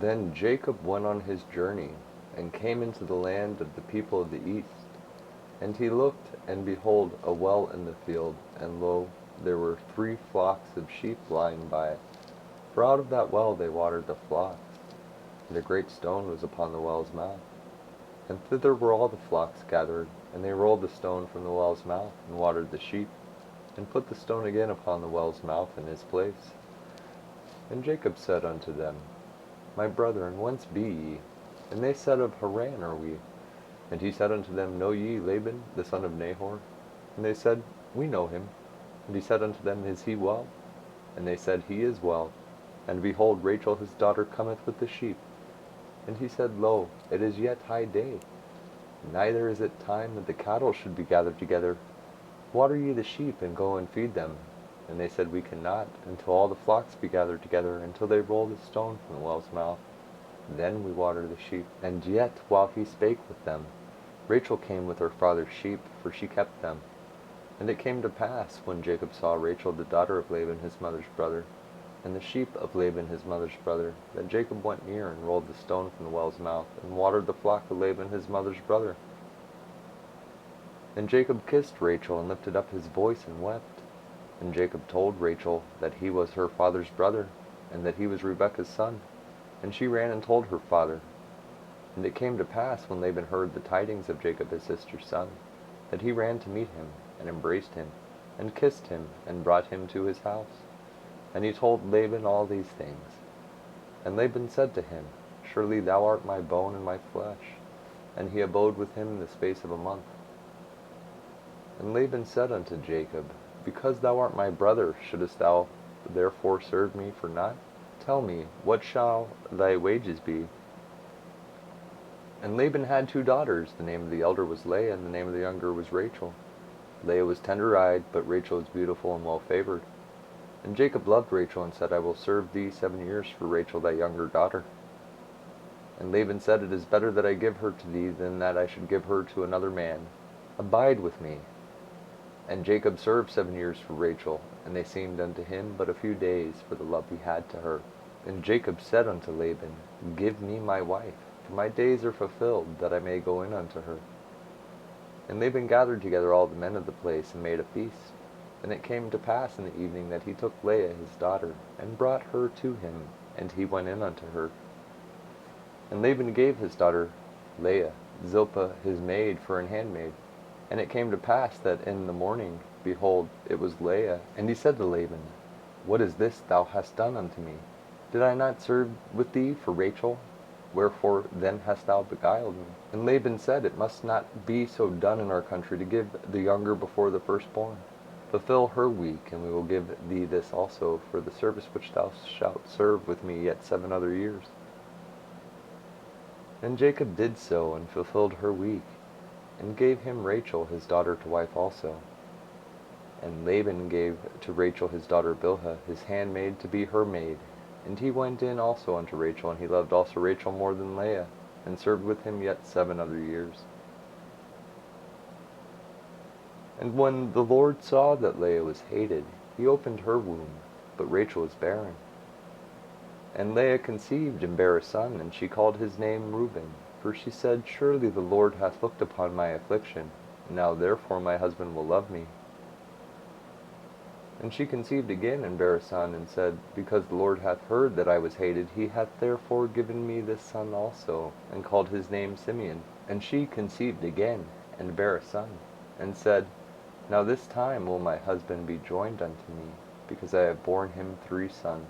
Then Jacob went on his journey, and came into the land of the people of the east. And he looked, and behold, a well in the field, and lo, there were 3 flocks of sheep lying by it. For out of that well they watered the flocks. And a great stone was upon the well's mouth. And thither were all the flocks gathered, and they rolled the stone from the well's mouth, and watered the sheep, and put the stone again upon the well's mouth in his place. And Jacob said unto them, My brethren, whence be ye? And they said, Of Haran are we. And he said unto them, Know ye Laban, the son of Nahor? And they said, We know him. And he said unto them, Is he well? And they said, He is well. And behold, Rachel his daughter cometh with the sheep. And he said, Lo, it is yet high day, neither is it time that the cattle should be gathered together. Water ye the sheep, and go and feed them. And they said, We cannot, until all the flocks be gathered together, until they roll the stone from the well's mouth. Then we water the sheep. And yet, while he spake with them, Rachel came with her father's sheep, for she kept them. And it came to pass, when Jacob saw Rachel the daughter of Laban his mother's brother, and the sheep of Laban his mother's brother, that Jacob went near and rolled the stone from the well's mouth, and watered the flock of Laban his mother's brother. And Jacob kissed Rachel, and lifted up his voice, and wept. And Jacob told Rachel that he was her father's brother, and that he was Rebekah's son. And she ran and told her father. And it came to pass, when Laban heard the tidings of Jacob his sister's son, that he ran to meet him, and embraced him, and kissed him, and brought him to his house. And he told Laban all these things. And Laban said to him, Surely thou art my bone and my flesh. And he abode with him in the space of a month. And Laban said unto Jacob, Because thou art my brother, shouldest thou therefore serve me for naught? Tell me, what shall thy wages be? And Laban had 2 daughters. The name of the elder was Leah, and the name of the younger was Rachel. Leah was tender-eyed, but Rachel was beautiful and well-favored. And Jacob loved Rachel, and said, I will serve thee 7 years for Rachel thy younger daughter. And Laban said, It is better that I give her to thee, than that I should give her to another man. Abide with me. And Jacob served 7 years for Rachel, and they seemed unto him but a few days, for the love he had to her. And Jacob said unto Laban, Give me my wife, for my days are fulfilled, that I may go in unto her. And Laban gathered together all the men of the place, and made a feast. And it came to pass in the evening that he took Leah his daughter, and brought her to him, and he went in unto her. And Laban gave his daughter Leah, Zilpah his maid, for an handmaid. And it came to pass that in the morning, behold, it was Leah. And he said to Laban, What is this thou hast done unto me? Did I not serve with thee for Rachel? Wherefore then hast thou beguiled me? And Laban said, It must not be so done in our country, to give the younger before the firstborn. Fulfill her week, and we will give thee this also for the service which thou shalt serve with me yet 7 other years. And Jacob did so, and fulfilled her week, and gave him Rachel his daughter to wife also. And Laban gave to Rachel his daughter Bilhah his handmaid to be her maid. And he went in also unto Rachel, and he loved also Rachel more than Leah, and served with him yet 7 other years. And when the Lord saw that Leah was hated, he opened her womb, but Rachel was barren. And Leah conceived and bare a son, and she called his name Reuben, for she said, Surely the Lord hath looked upon my affliction, now therefore my husband will love me. And she conceived again and bare a son, and said, Because the Lord hath heard that I was hated, he hath therefore given me this son also, and called his name Simeon. And she conceived again and bare a son, and said, Now this time will my husband be joined unto me, because I have borne him 3 sons.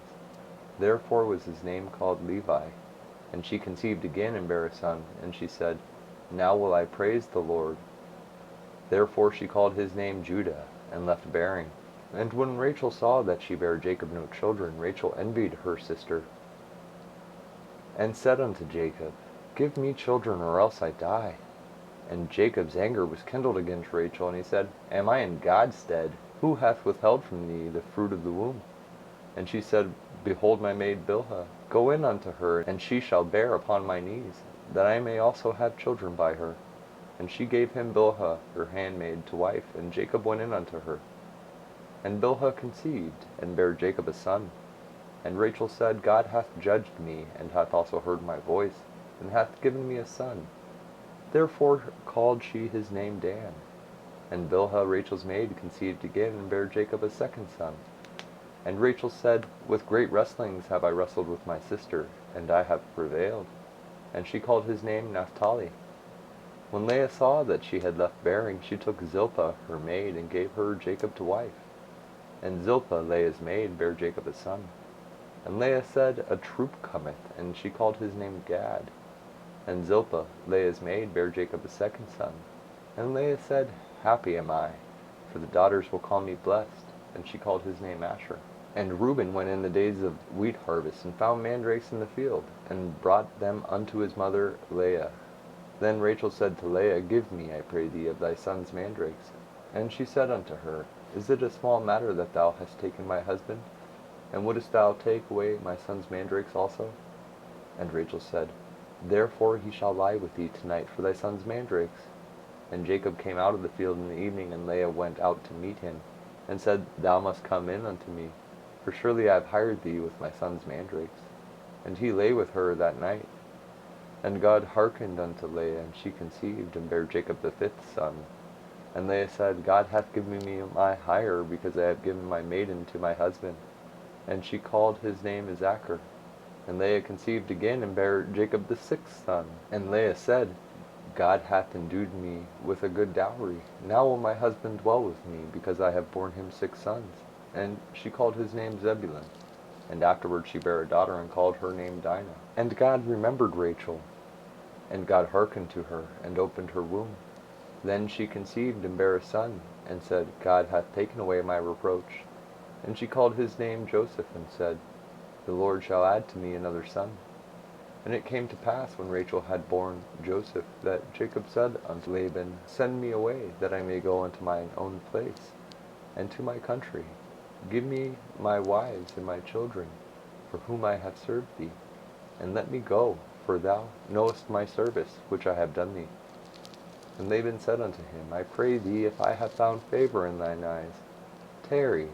Therefore was his name called Levi. And she conceived again and bare a son, and she said, Now will I praise the Lord. Therefore she called his name Judah, and left bearing. And when Rachel saw that she bare Jacob no children, Rachel envied her sister, and said unto Jacob, Give me children, or else I die. And Jacob's anger was kindled against Rachel, and he said, Am I in God's stead? Who hath withheld from thee the fruit of the womb? And she said, Behold my maid Bilhah, go in unto her, and she shall bear upon my knees, that I may also have children by her. And she gave him Bilhah her handmaid to wife, and Jacob went in unto her. And Bilhah conceived, and bare Jacob a son. And Rachel said, God hath judged me, and hath also heard my voice, and hath given me a son. Therefore called she his name Dan. And Bilhah Rachel's maid conceived again, and bare Jacob a second son. And Rachel said, With great wrestlings have I wrestled with my sister, and I have prevailed. And she called his name Naphtali. When Leah saw that she had left bearing, she took Zilpah her maid, and gave her Jacob to wife. And Zilpah, Leah's maid, bare Jacob a son. And Leah said, A troop cometh, and she called his name Gad. And Zilpah, Leah's maid, bare Jacob a second son. And Leah said, Happy am I, for the daughters will call me blessed. And she called his name Asher. And Reuben went in the days of wheat harvest, and found mandrakes in the field, and brought them unto his mother Leah. Then Rachel said to Leah, Give me, I pray thee, of thy son's mandrakes. And she said unto her, Is it a small matter that thou hast taken my husband? And wouldest thou take away my son's mandrakes also? And Rachel said, Therefore he shall lie with thee tonight for thy son's mandrakes. And Jacob came out of the field in the evening, and Leah went out to meet him, and said, Thou must come in unto me, for surely I have hired thee with my son's mandrakes. And he lay with her that night. And God hearkened unto Leah, and she conceived, and bare Jacob the fifth son. And Leah said, God hath given me my hire, because I have given my maiden to my husband. And she called his name Issachar. And Leah conceived again, and bare Jacob the sixth son. And Leah said, God hath endued me with a good dowry. Now will my husband dwell with me, because I have borne him 6 sons. And she called his name Zebulun. And afterward she bare a daughter, and called her name Dinah. And God remembered Rachel. And God hearkened to her, and opened her womb. Then she conceived, and bare a son, and said, God hath taken away my reproach. And she called his name Joseph, and said, The Lord shall add to me another son. And it came to pass, when Rachel had borne Joseph, that Jacob said unto Laban, Send me away, that I may go unto mine own place, and to my country. Give me my wives and my children, for whom I have served thee, and let me go, for thou knowest my service, which I have done thee. And Laban said unto him, I pray thee, if I have found favor in thine eyes, tarry.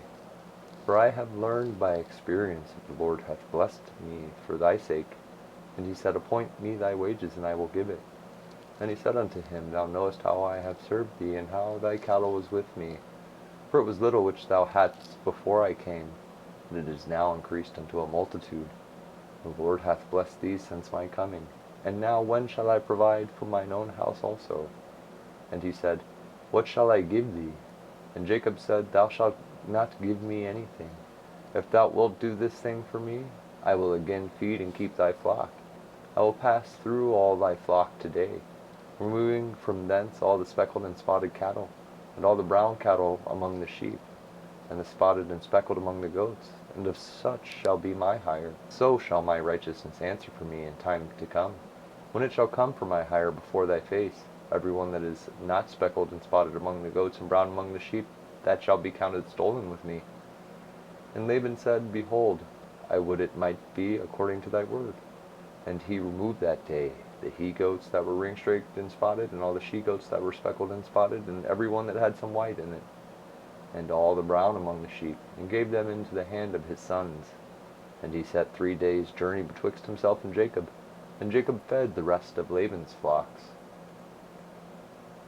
For I have learned by experience that the Lord hath blessed me for thy sake. And he said, Appoint me thy wages, and I will give it. And he said unto him, Thou knowest how I have served thee, and how thy cattle was with me. For it was little which thou hadst before I came, and it is now increased unto a multitude. The Lord hath blessed thee since my coming. And now when shall I provide for mine own house also? And he said, What shall I give thee? And Jacob said, Thou shalt not give me anything. If thou wilt do this thing for me, I will again feed and keep thy flock. I will pass through all thy flock today, removing from thence all the speckled and spotted cattle, and all the brown cattle among the sheep, and the spotted and speckled among the goats, and of such shall be my hire. So shall my righteousness answer for me in time to come, when it shall come for my hire before thy face. Every one that is not speckled and spotted among the goats and brown among the sheep, that shall be counted stolen with me. And Laban said, Behold, I would it might be according to thy word. And he removed that day the he-goats that were ring-straked and spotted, and all the she-goats that were speckled and spotted, and every one that had some white in it, and all the brown among the sheep, and gave them into the hand of his sons. And he set 3 days' journey betwixt himself and Jacob, and Jacob fed the rest of Laban's flocks.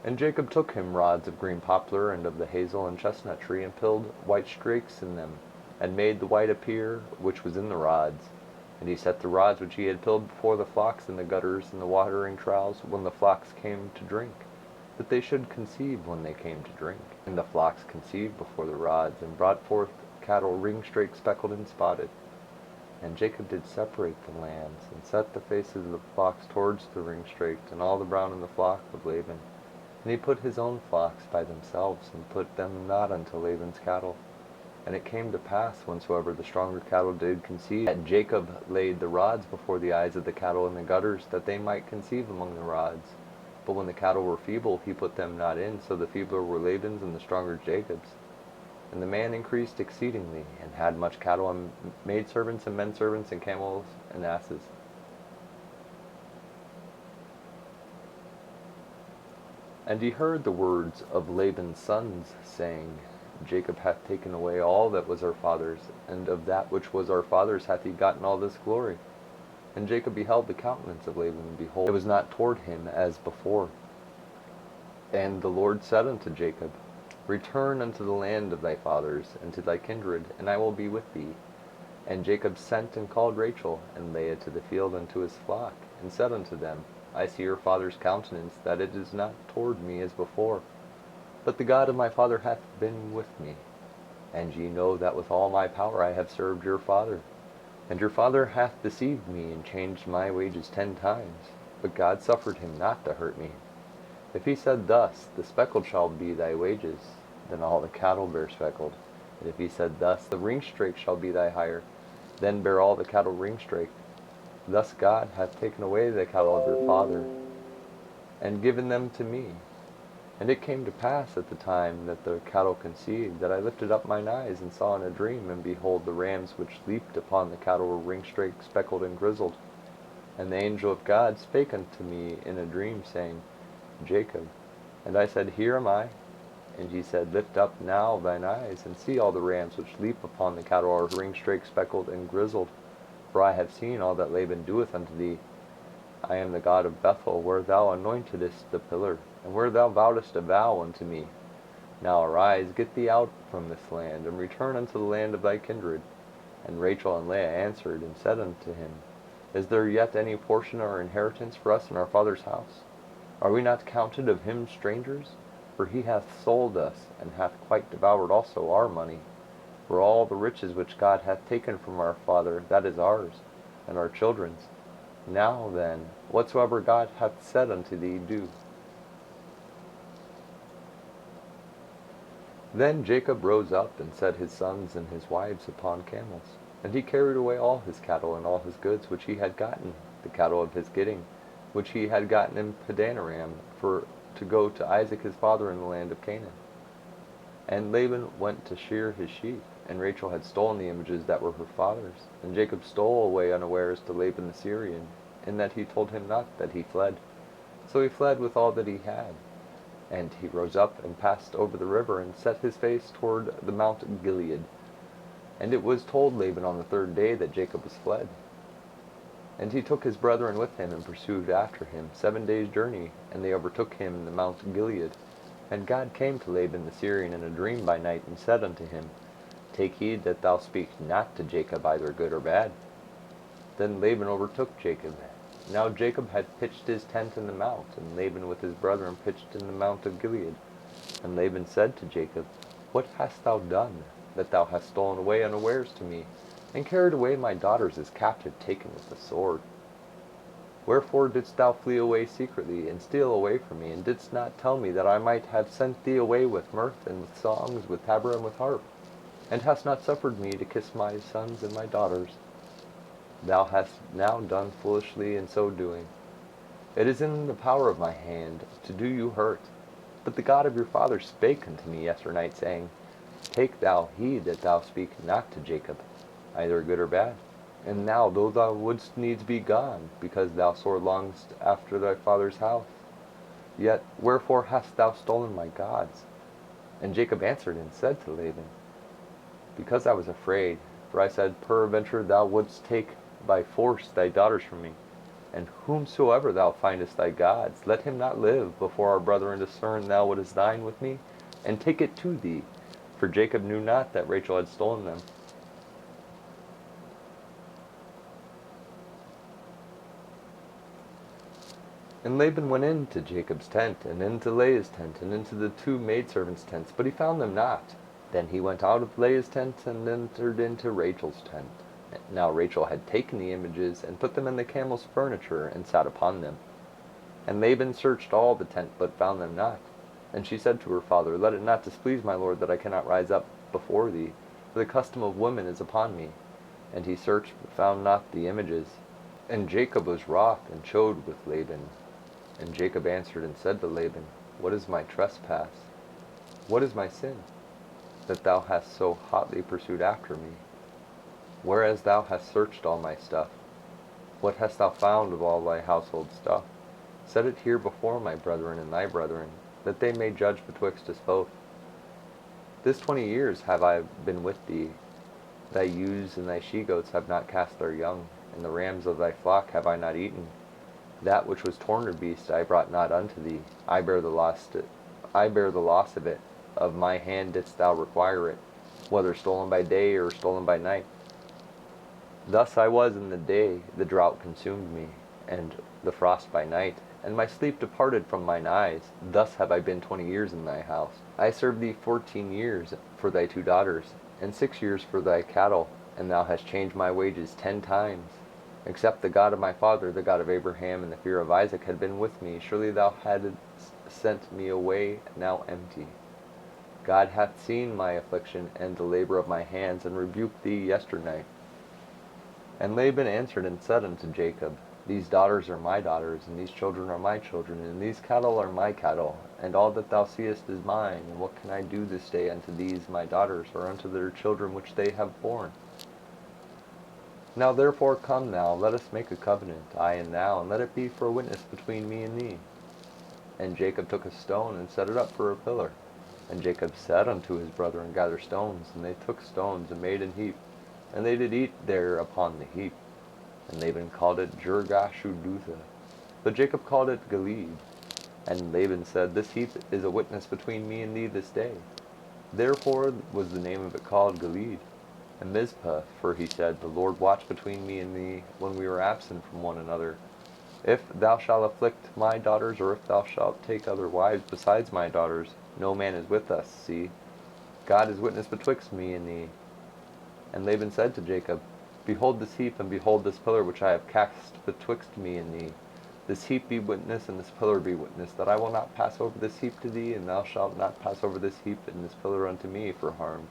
And Jacob took him rods of green poplar, and of the hazel and chestnut tree, and pilled white strakes in them, and made the white appear which was in the rods. And he set the rods which he had pilled before the flocks in the gutters and the watering troughs when the flocks came to drink, that they should conceive when they came to drink. And the flocks conceived before the rods, and brought forth cattle ring-straked, speckled, and spotted. And Jacob did separate the lambs, and set the faces of the flocks towards the ring-straked, and all the brown in the flock of Laban. And he put his own flocks by themselves, and put them not unto Laban's cattle. And it came to pass, whensoever the stronger cattle did conceive, that Jacob laid the rods before the eyes of the cattle in the gutters, that they might conceive among the rods. But when the cattle were feeble, he put them not in, so the feebler were Laban's, and the stronger Jacob's. And the man increased exceedingly, and had much cattle, and maidservants, and menservants, and camels, and asses. And he heard the words of Laban's sons, saying, Jacob hath taken away all that was our father's, and of that which was our father's hath he gotten all this glory. And Jacob beheld the countenance of Laban, and behold, it was not toward him as before. And the Lord said unto Jacob, Return unto the land of thy fathers, and to thy kindred, and I will be with thee. And Jacob sent and called Rachel, and Leah to the field unto his flock, and said unto them, I see your father's countenance, that it is not toward me as before. But the God of my father hath been with me. And ye know that with all my power I have served your father. And your father hath deceived me, and changed my wages 10 times. But God suffered him not to hurt me. If he said thus, The speckled shall be thy wages, then all the cattle bear speckled. And if he said thus, The ringstrake shall be thy hire, then bear all the cattle ringstrake. Thus God hath taken away the cattle of your father, and given them to me. And it came to pass at the time that the cattle conceived, that I lifted up mine eyes, and saw in a dream, and behold, the rams which leaped upon the cattle were ringstrake, speckled, and grizzled. And the angel of God spake unto me in a dream, saying, Jacob. And I said, Here am I. And he said, Lift up now thine eyes, and see all the rams which leap upon the cattle are ringstrake, speckled, and grizzled. For I have seen all that Laban doeth unto thee. I am the God of Bethel, where thou anointedst the pillar, and where thou vowedst a vow unto me. Now arise, get thee out from this land, and return unto the land of thy kindred. And Rachel and Leah answered and said unto him, Is there yet any portion or inheritance for us in our father's house? Are we not counted of him strangers? For he hath sold us, and hath quite devoured also our money. For all the riches which God hath taken from our father, that is ours, and our children's. Now then, whatsoever God hath said unto thee, do. Then Jacob rose up, and set his sons and his wives upon camels. And he carried away all his cattle and all his goods which he had gotten, the cattle of his getting, which he had gotten in Padanaram, for to go to Isaac his father in the land of Canaan. And Laban went to shear his sheep, and Rachel had stolen the images that were her father's. And Jacob stole away unawares to Laban the Syrian, in that he told him not that he fled. So he fled with all that he had. And he rose up and passed over the river, and set his face toward the Mount Gilead. And it was told Laban on the 3rd day that Jacob was fled. And he took his brethren with him, and pursued after him 7 days' journey, and they overtook him in the Mount Gilead. And God came to Laban the Syrian in a dream by night, and said unto him, Take heed that thou speak not to Jacob either good or bad. Then Laban overtook Jacob. Now Jacob had pitched his tent in the mount, and Laban with his brethren pitched in the mount of Gilead. And Laban said to Jacob, What hast thou done, that thou hast stolen away unawares to me, and carried away my daughters as captive taken with the sword? Wherefore didst thou flee away secretly, and steal away from me, and didst not tell me that I might have sent thee away with mirth, and with songs, with tabor, and with harp? And hast not suffered me to kiss my sons and my daughters? Thou hast now done foolishly in so doing. It is in the power of my hand to do you hurt. But the God of your father spake unto me yesternight, saying, Take thou heed that thou speak not to Jacob, either good or bad. And now, though thou wouldst needs be gone, because thou sore longest after thy father's house, yet wherefore hast thou stolen my gods? And Jacob answered and said to Laban, Because I was afraid, for I said, Peradventure thou wouldst take by force thy daughters from me. And whomsoever thou findest thy gods, let him not live before our brethren discern thou what is thine with me, and take it to thee. For Jacob knew not that Rachel had stolen them. And Laban went into Jacob's tent, and into Leah's tent, and into the 2 maidservants' tents, but he found them not. Then he went out of Leah's tent, and entered into Rachel's tent. Now Rachel had taken the images, and put them in the camel's furniture, and sat upon them. And Laban searched all the tent, but found them not. And she said to her father, Let it not displease my lord that I cannot rise up before thee, for the custom of women is upon me. And he searched, but found not the images. And Jacob was wroth, and chode with Laban. And Jacob answered and said to Laban, What is my trespass? What is my sin, that thou hast so hotly pursued after me? Whereas thou hast searched all my stuff, what hast thou found of all thy household stuff? Set it here before my brethren and thy brethren, that they may judge betwixt us both. This 20 years have I been with thee. Thy ewes and thy she-goats have not cast their young, and the rams of thy flock have I not eaten. That which was torn of beast I brought not unto thee. I bear the loss of it. Of my hand didst thou require it, whether stolen by day or stolen by night. Thus I was in the day, the drought consumed me, and the frost by night, and my sleep departed from mine eyes. Thus have I been 20 years in thy house. I served thee 14 years for thy 2 daughters, and 6 years for thy cattle, and thou hast changed my wages 10 times. Except the God of my father, the God of Abraham, and the fear of Isaac had been with me, surely thou hadst sent me away now empty. God hath seen my affliction and the labor of my hands, and rebuked thee yesternight. And Laban answered and said unto Jacob, These daughters are my daughters, and these children are my children, and these cattle are my cattle, and all that thou seest is mine. And what can I do this day unto these my daughters, or unto their children which they have borne? Now therefore come now, let us make a covenant, I and thou, and let it be for a witness between me and thee. And Jacob took a stone, and set it up for a pillar. And Jacob said unto his brethren, Gather stones. And they took stones, and made an heap. And they did eat there upon the heap. And Laban called it Jergashudutha, but Jacob called it Gilead. And Laban said, This heap is a witness between me and thee this day. Therefore was the name of it called Gilead. And Mizpah, for he said, The Lord watch between me and thee when we were absent from one another. If thou shalt afflict my daughters, or if thou shalt take other wives besides my daughters, no man is with us. See, God is witness betwixt me and thee. And Laban said to Jacob, Behold this heap, and behold this pillar which I have cast betwixt me and thee. This heap be witness, and this pillar be witness, that I will not pass over this heap to thee, and thou shalt not pass over this heap and this pillar unto me for harm.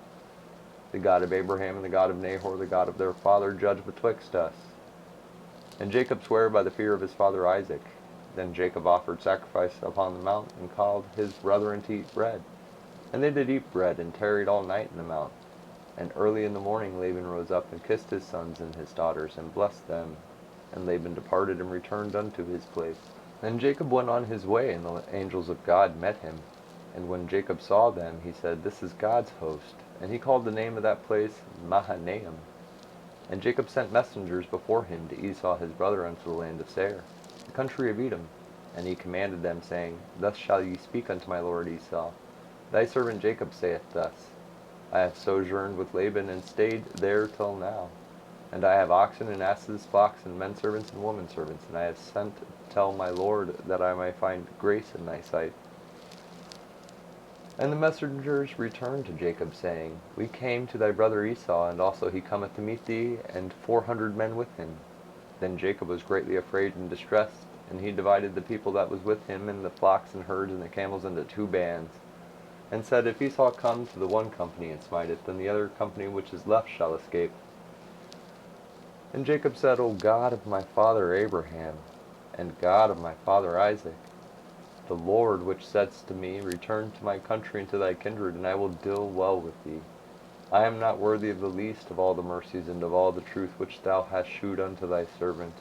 The God of Abraham and the God of Nahor, the God of their father, judge betwixt us. And Jacob sware by the fear of his father Isaac. Then Jacob offered sacrifice upon the mount, and called his brethren to eat bread. And they did eat bread, and tarried all night in the mount. And early in the morning Laban rose up, and kissed his sons and his daughters, and blessed them. And Laban departed, and returned unto his place. And Jacob went on his way, and the angels of God met him. And when Jacob saw them, he said, This is God's host. And he called the name of that place Mahanaim. And Jacob sent messengers before him to Esau his brother unto the land of Seir, the country of Edom. And he commanded them, saying, Thus shall ye speak unto my lord Esau. Thy servant Jacob saith thus, I have sojourned with Laban, and stayed there till now. And I have oxen and asses, flocks, and men servants and women servants. And I have sent to tell my lord that I may find grace in thy sight. And the messengers returned to Jacob, saying, We came to thy brother Esau, and also he cometh to meet thee, and 400 men with him. Then Jacob was greatly afraid and distressed, and he divided the people that was with him, and the flocks and herds and the camels, into 2 bands, and said, If Esau come to the one company and smite it, then the other company which is left shall escape. And Jacob said, O God of my father Abraham, and God of my father Isaac, the Lord which saidst to me, Return to my country and to thy kindred, and I will deal well with thee. I am not worthy of the least of all the mercies and of all the truth which thou hast shewed unto thy servant.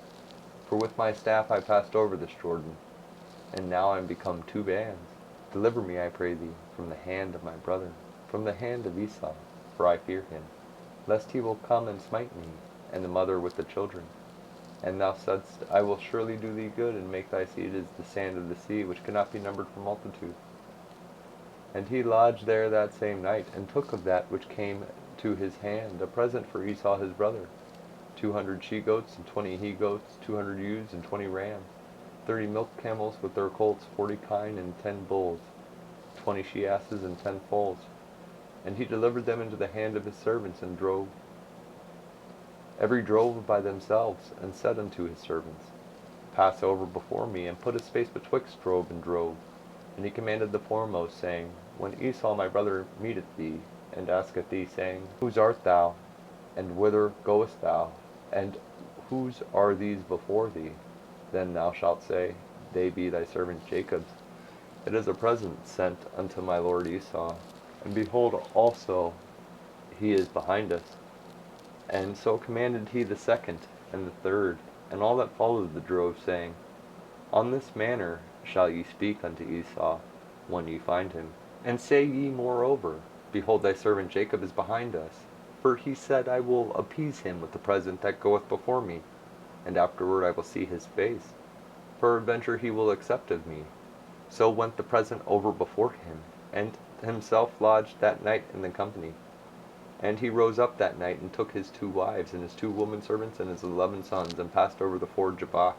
For with my staff I passed over this Jordan, and now I am become 2 bands. Deliver me, I pray thee, from the hand of my brother, from the hand of Esau, for I fear him, lest he will come and smite me, and the mother with the children. And thou saidst, I will surely do thee good, and make thy seed as the sand of the sea, which cannot be numbered for multitude. And he lodged there that same night, and took of that which came to his hand a present for Esau his brother, 200 she-goats, and 20 he-goats, 200 ewes, and 20 rams, 30 milk camels with their colts, 40 kine, and 10 bulls, 20 she-asses, and 10 foals. And he delivered them into the hand of his servants, and drove every drove by themselves, and said unto his servants, Pass over before me, and put a space betwixt drove and drove. And he commanded the foremost, saying, When Esau my brother meeteth thee, and asketh thee, saying, Whose art thou, and whither goest thou, and whose are these before thee? Then thou shalt say, They be thy servant Jacob's. It is a present sent unto my lord Esau. And behold, also he is behind us. And so commanded he the second, and the third, and all that followed the drove, saying, On this manner shall ye speak unto Esau, when ye find him. And say ye moreover, Behold, thy servant Jacob is behind us. For he said, I will appease him with the present that goeth before me, and afterward I will see his face. Peradventure he will accept of me. So went the present over before him, and himself lodged that night in the company. And he rose up that night, and took his 2 wives, and his 2 women servants, and his 11 sons, and passed over the ford Jabbok.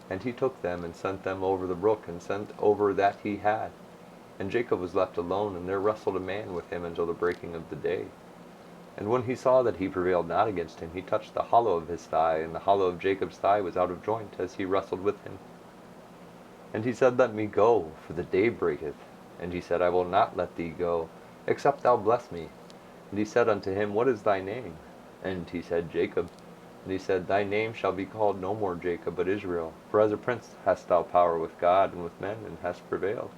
And he took them, and sent them over the brook, and sent over that he had. And Jacob was left alone, and there wrestled a man with him until the breaking of the day. And when he saw that he prevailed not against him, he touched the hollow of his thigh, and the hollow of Jacob's thigh was out of joint, as he wrestled with him. And he said, Let me go, for the day breaketh. And he said, I will not let thee go, except thou bless me. And he said unto him, What is thy name? And he said, Jacob. And he said, Thy name shall be called no more Jacob, but Israel. For as a prince hast thou power with God and with men, and hast prevailed.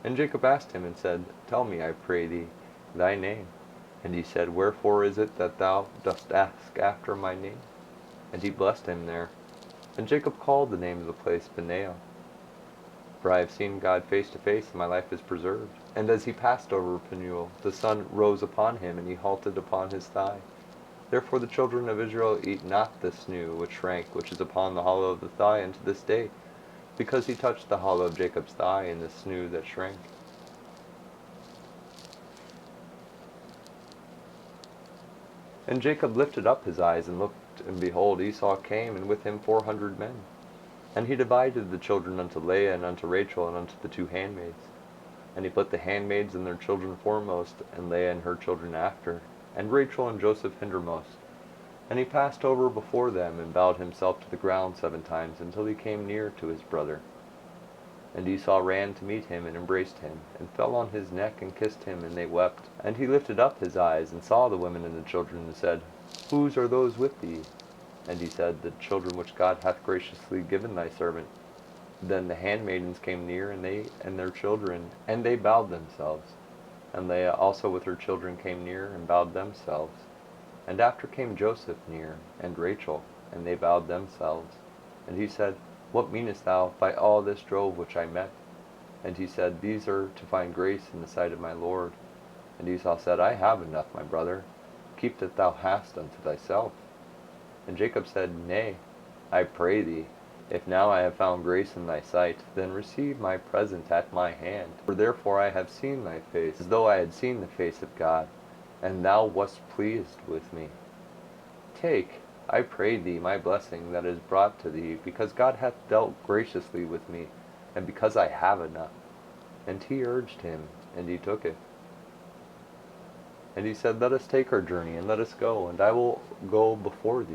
And Jacob asked him, and said, Tell me, I pray thee, thy name. And he said, Wherefore is it that thou dost ask after my name? And he blessed him there. And Jacob called the name of the place Peniel. For I have seen God face to face, and my life is preserved. And as he passed over Peniel, the sun rose upon him, and he halted upon his thigh. Therefore the children of Israel eat not the snew which shrank, which is upon the hollow of the thigh unto this day, because he touched the hollow of Jacob's thigh, and the snew that shrank. And Jacob lifted up his eyes, and looked, and behold, Esau came, and with him 400 men. And he divided the children unto Leah, and unto Rachel, and unto the 2 handmaids. And he put the handmaids and their children foremost, and Leah and her children after, and Rachel and Joseph hindermost. And he passed over before them, and bowed himself to the ground 7 times, until he came near to his brother. And Esau ran to meet him, and embraced him, and fell on his neck, and kissed him, and they wept. And he lifted up his eyes, and saw the women and the children, and said, Whose are those with thee? And he said, The children which God hath graciously given thy servant. Then the handmaidens came near, and they and their children, and they bowed themselves. And Leah also with her children came near, and bowed themselves. And after came Joseph near, and Rachel, and they bowed themselves. And he said, What meanest thou by all this drove which I met? And he said, These are to find grace in the sight of my Lord. And Esau said, I have enough, my brother. Keep that thou hast unto thyself. And Jacob said, Nay, I pray thee, if now I have found grace in thy sight, then receive my present at my hand. For therefore I have seen thy face, as though I had seen the face of God, and thou wast pleased with me. Take, I pray thee, my blessing that is brought to thee, because God hath dealt graciously with me, and because I have enough. And he urged him, and he took it. And he said, Let us take our journey, and let us go, and I will go before thee.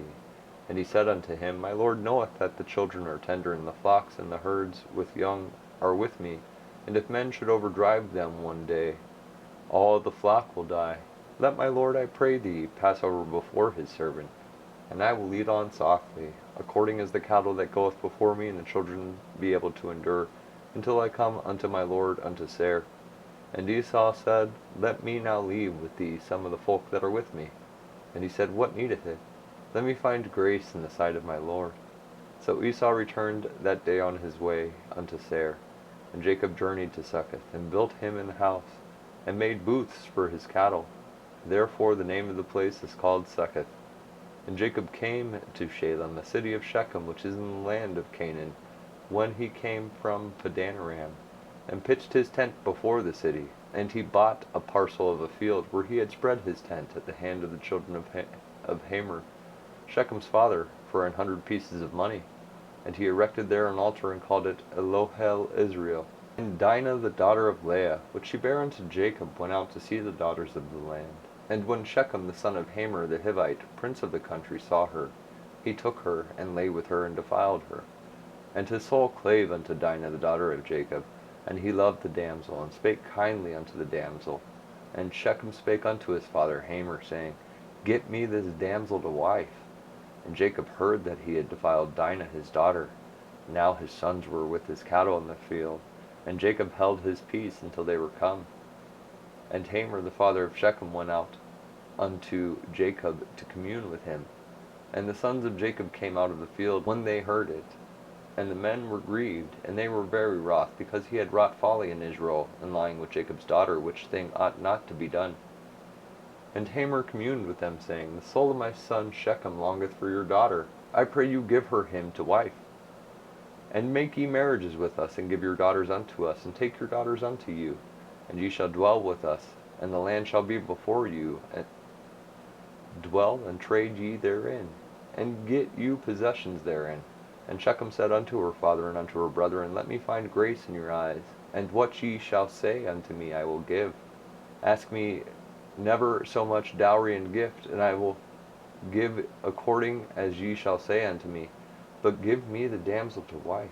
And he said unto him, My Lord knoweth that the children are tender, and the flocks and the herds with young are with me. And if men should overdrive them one day, all the flock will die. Let my Lord, I pray thee, pass over before his servant, and I will lead on softly, according as the cattle that goeth before me, and the children be able to endure, until I come unto my Lord unto Seir. And Esau said, Let me now leave with thee some of the folk that are with me. And he said, What needeth it? Let me find grace in the sight of my Lord. So Esau returned that day on his way unto Seir. And Jacob journeyed to Succoth, and built him an house, and made booths for his cattle. Therefore the name of the place is called Succoth. And Jacob came to Shalem, the city of Shechem, which is in the land of Canaan, when he came from Padanaram, and pitched his tent before the city. And he bought a parcel of a field, where he had spread his tent at the hand of the children of Hamor, Shechem's father, for 100 pieces of money. And he erected there an altar, and called it Elohel Israel. And Dinah the daughter of Leah, which she bare unto Jacob, went out to see the daughters of the land. And when Shechem the son of Hamor the Hivite, prince of the country, saw her, he took her, and lay with her, and defiled her. And his soul clave unto Dinah the daughter of Jacob, and he loved the damsel, and spake kindly unto the damsel. And Shechem spake unto his father Hamor, saying, Get me this damsel to wife. And Jacob heard that he had defiled Dinah his daughter. Now his sons were with his cattle in the field, and Jacob held his peace until they were come. And Hamor the father of Shechem went out unto Jacob to commune with him. And the sons of Jacob came out of the field when they heard it. And the men were grieved, and they were very wroth, because he had wrought folly in Israel, in lying with Jacob's daughter, which thing ought not to be done. And Hamor communed with them, saying, The soul of my son Shechem longeth for your daughter. I pray you give her him to wife. And make ye marriages with us, and give your daughters unto us, and take your daughters unto you. And ye shall dwell with us, and the land shall be before you, and dwell and trade ye therein, and get you possessions therein. And Shechem said unto her father and unto her brethren, Let me find grace in your eyes, and what ye shall say unto me I will give. Ask me never so much dowry and gift, and I will give according as ye shall say unto me, but give me the damsel to wife.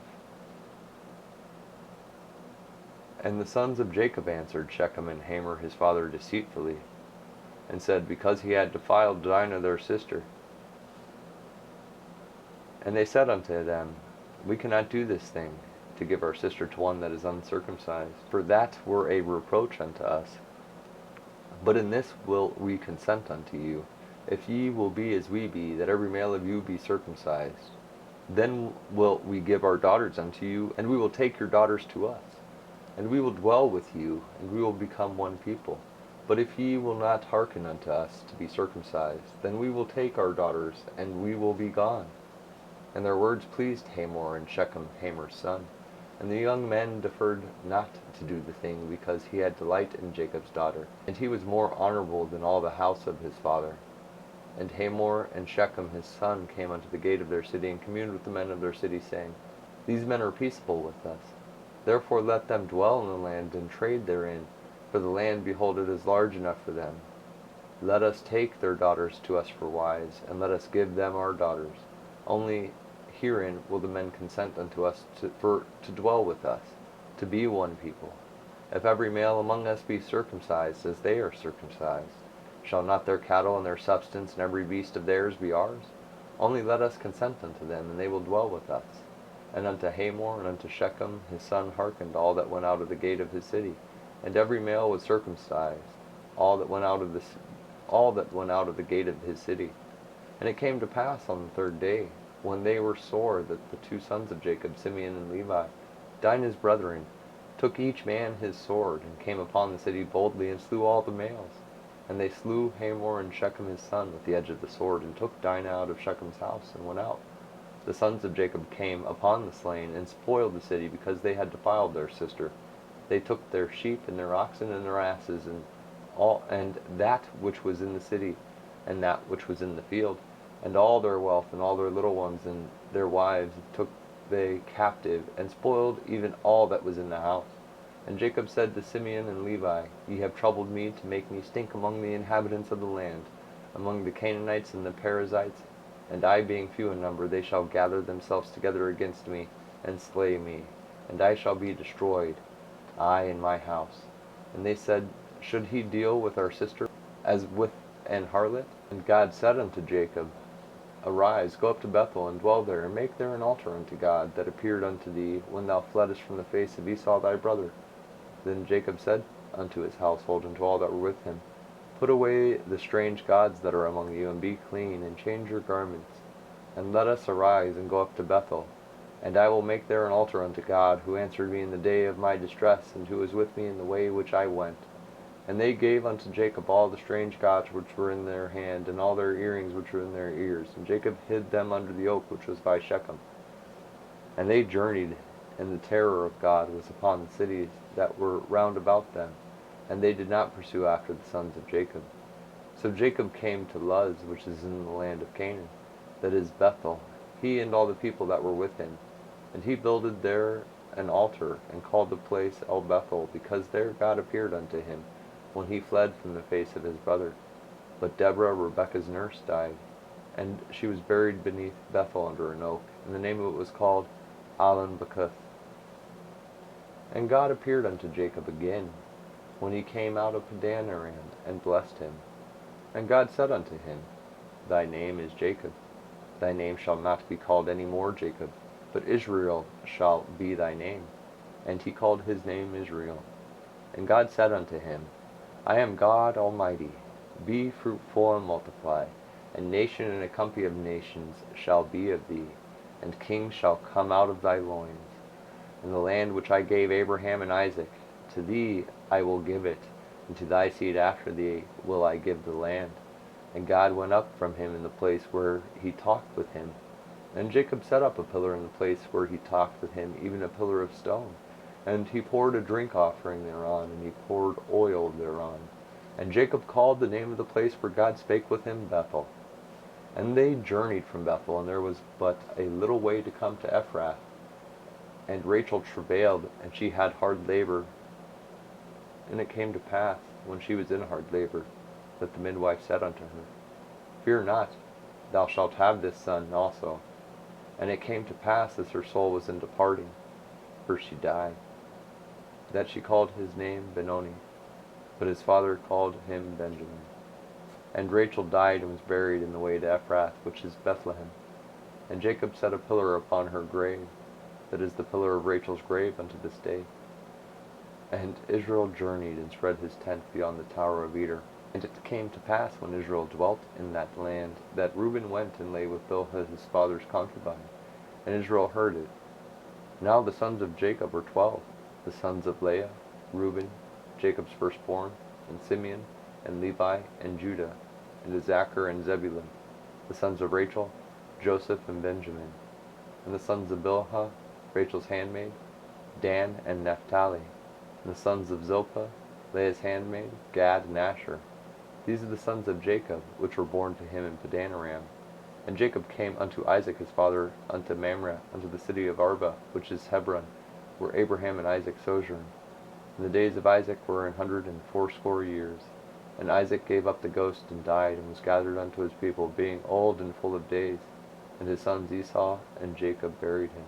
And the sons of Jacob answered Shechem and Hamor his father deceitfully, and said, Because he had defiled Dinah their sister. And they said unto them, We cannot do this thing, to give our sister to one that is uncircumcised, for that were a reproach unto us. But in this will we consent unto you, if ye will be as we be, that every male of you be circumcised. Then will we give our daughters unto you, and we will take your daughters to us. And we will dwell with you, and we will become one people. But if ye will not hearken unto us to be circumcised, then we will take our daughters, and we will be gone. And their words pleased Hamor and Shechem, Hamor's son. And the young men deferred not to do the thing, because he had delight in Jacob's daughter, and he was more honorable than all the house of his father. And Hamor and Shechem his son came unto the gate of their city, and communed with the men of their city, saying, These men are peaceable with us. Therefore let them dwell in the land, and trade therein, for the land, behold, it is large enough for them. Let us take their daughters to us for wives, and let us give them our daughters. Only herein will the men consent unto us to dwell with us, to be one people. If every male among us be circumcised, as they are circumcised, shall not their cattle and their substance and every beast of theirs be ours? Only let us consent unto them, and they will dwell with us. And unto Hamor and unto Shechem his son hearkened all that went out of the gate of his city, and every male was circumcised, all that went out of the gate of his city. And it came to pass on the third day, when they were sore, that the two sons of Jacob, Simeon and Levi, Dinah's brethren, took each man his sword, and came upon the city boldly, and slew all the males. And they slew Hamor and Shechem his son with the edge of the sword, and took Dinah out of Shechem's house, and went out. The sons of Jacob came upon the slain, and spoiled the city, because they had defiled their sister. They took their sheep, and their oxen, and their asses, and that which was in the city, and that which was in the field, and all their wealth, and all their little ones, and their wives took they captive, and spoiled even all that was in the house. And Jacob said to Simeon and Levi, Ye have troubled me to make me stink among the inhabitants of the land, among the Canaanites and the Perizzites, and I being few in number, they shall gather themselves together against me, and slay me, and I shall be destroyed, I and my house. And they said, Should he deal with our sister as with an harlot? And God said unto Jacob, Arise, go up to Bethel, and dwell there, and make there an altar unto God, that appeared unto thee when thou fleddest from the face of Esau thy brother. Then Jacob said unto his household, and to all that were with him, Put away the strange gods that are among you, and be clean, and change your garments. And let us arise, and go up to Bethel. And I will make there an altar unto God, who answered me in the day of my distress, and who was with me in the way which I went. And they gave unto Jacob all the strange gods which were in their hand, and all their earrings which were in their ears. And Jacob hid them under the oak which was by Shechem. And they journeyed, and the terror of God was upon the cities that were round about them, and they did not pursue after the sons of Jacob. So Jacob came to Luz, which is in the land of Canaan, that is Bethel, he and all the people that were with him. And he builded there an altar, and called the place El Bethel, because there God appeared unto him, when he fled from the face of his brother. But Deborah, Rebekah's nurse, died, and she was buried beneath Bethel under an oak, and the name of it was called Allon-Bacuth. And God appeared unto Jacob again, when he came out of Padan Aram, and blessed him. And God said unto him, Thy name is Jacob. Thy name shall not be called any more Jacob, but Israel shall be thy name. And he called his name Israel. And God said unto him, I am God Almighty. Be fruitful and multiply. A nation and a company of nations shall be of thee. and kings shall come out of thy loins. And the land which I gave Abraham and Isaac, to thee I will give it, and to thy seed after thee will I give the land. And God went up from him in the place where he talked with him. And Jacob set up a pillar in the place where he talked with him, even a pillar of stone. And he poured a drink offering thereon, and he poured oil thereon. And Jacob called the name of the place where God spake with him Bethel. And they journeyed from Bethel, and there was but a little way to come to Ephrath. And Rachel travailed, and she had hard labor. And it came to pass, when she was in hard labor, that the midwife said unto her, Fear not, thou shalt have this son also. And it came to pass, as her soul was in departing, for she died, that she called his name Benoni, but his father called him Benjamin. And Rachel died and was buried in the way to Ephrath, which is Bethlehem. And Jacob set a pillar upon her grave, that is the pillar of Rachel's grave unto this day. And Israel journeyed and spread his tent beyond the tower of Eder. And it came to pass, when Israel dwelt in that land, that Reuben went and lay with Bilhah his father's concubine. And Israel heard it. Now the sons of Jacob were 12, the sons of Leah, Reuben, Jacob's firstborn, and Simeon, and Levi, and Judah, and Issachar, and Zebulun, the sons of Rachel, Joseph, and Benjamin. And the sons of Bilhah, Rachel's handmaid, Dan, and Naphtali. And the sons of Zilpah, Leah's handmaid, Gad, and Asher. These are the sons of Jacob, which were born to him in Padanaram. And Jacob came unto Isaac his father, unto Mamre, unto the city of Arba, which is Hebron, where Abraham and Isaac sojourned. And the days of Isaac were 180 years. And Isaac gave up the ghost and died, and was gathered unto his people, being old and full of days. And his sons Esau and Jacob buried him.